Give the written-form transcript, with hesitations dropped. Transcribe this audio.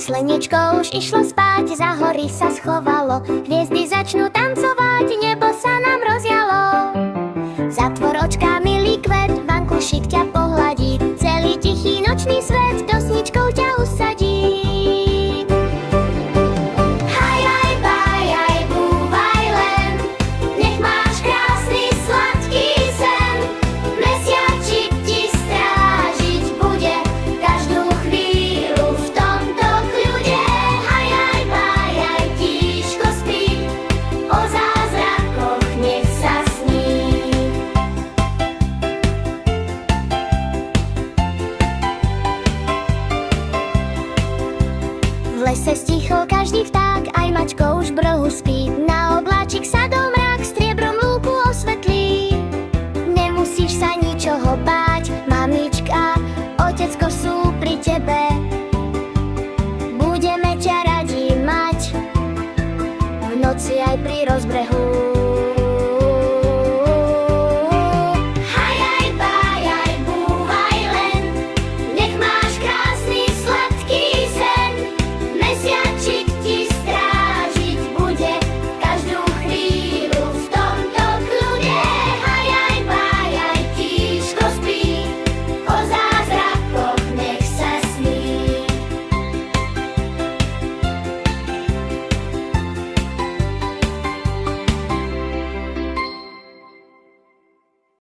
Slniečko už išlo spať, za hory sa schovalo. Hviezdy začnú tancovať, nebo sa nám rozjalo. Zatvor očka, milý kvet, vankušik ťa pohladí. Celý tichý nočný svet do sničkou ťa usadí. Hajaj, bajaj, búvaj len, nech máš krásny sladký sen. Mesiačik ti strážiť bude každú chvíľu v tomto kľude. Hajaj, bajaj, tíško spí, o zázrakoch nech sa sní. V lese stichol každý vták, aj mačko už v brhu spí.